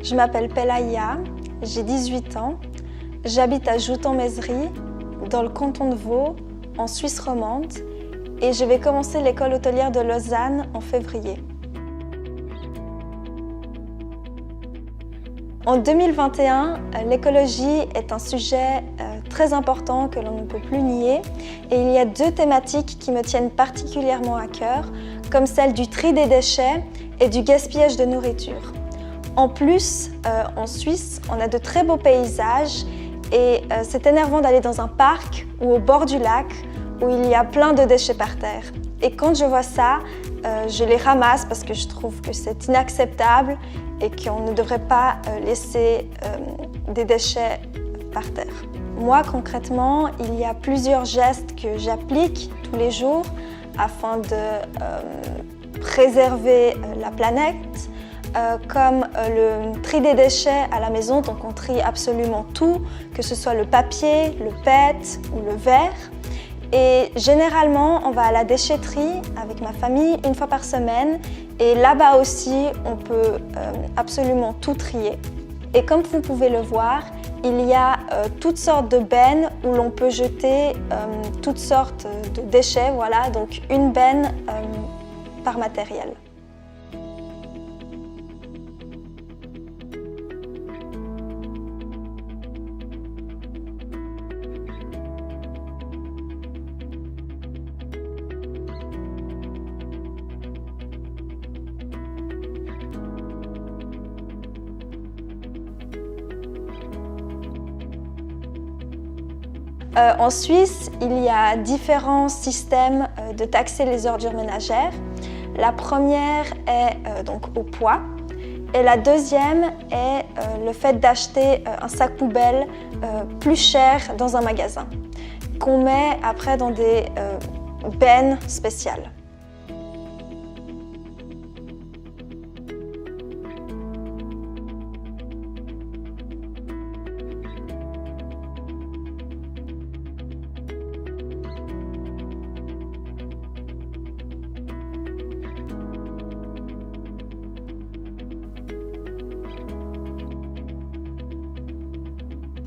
Je m'appelle Pelaïa, j'ai 18 ans, j'habite à Joux-en-Mézerie, dans le canton de Vaud, en Suisse romande, et je vais commencer l'école hôtelière de Lausanne en février. En 2021, l'écologie est un sujet très important que l'on ne peut plus nier, et il y a deux thématiques qui me tiennent particulièrement à cœur, comme celle du tri des déchets et du gaspillage de nourriture. En plus, en Suisse, on a de très beaux paysages et c'est énervant d'aller dans un parc ou au bord du lac où il y a plein de déchets par terre. Et quand je vois ça, je les ramasse parce que je trouve que c'est inacceptable et qu'on ne devrait pas laisser des déchets par terre. Moi, concrètement, il y a plusieurs gestes que j'applique tous les jours afin de préserver la planète, comme le tri des déchets à la maison, donc on trie absolument tout, que ce soit le papier, le PET ou le verre. Et généralement, on va à la déchetterie avec ma famille une fois par semaine et là-bas aussi, on peut absolument tout trier. Et comme vous pouvez le voir, il y a toutes sortes de bennes où l'on peut jeter toutes sortes de déchets, voilà, donc une benne par matériel. En Suisse, il y a différents systèmes de taxer les ordures ménagères. La première est donc au poids et la deuxième est le fait d'acheter un sac poubelle plus cher dans un magasin qu'on met après dans des bennes spéciales.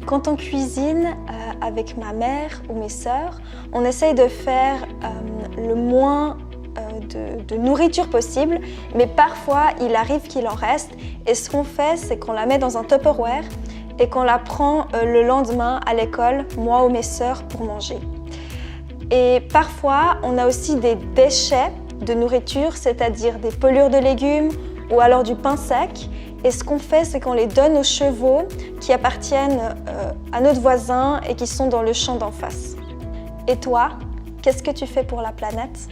Quand on cuisine avec ma mère ou mes sœurs, on essaye de faire le moins de nourriture possible, mais parfois il arrive qu'il en reste. Et ce qu'on fait, c'est qu'on la met dans un Tupperware et qu'on la prend le lendemain à l'école, moi ou mes sœurs, pour manger. Et parfois, on a aussi des déchets de nourriture, c'est-à-dire des pelures de légumes ou alors du pain sec. Et ce qu'on fait, c'est qu'on les donne aux chevaux qui appartiennent à notre voisin et qui sont dans le champ d'en face. Et toi, qu'est-ce que tu fais pour la planète ?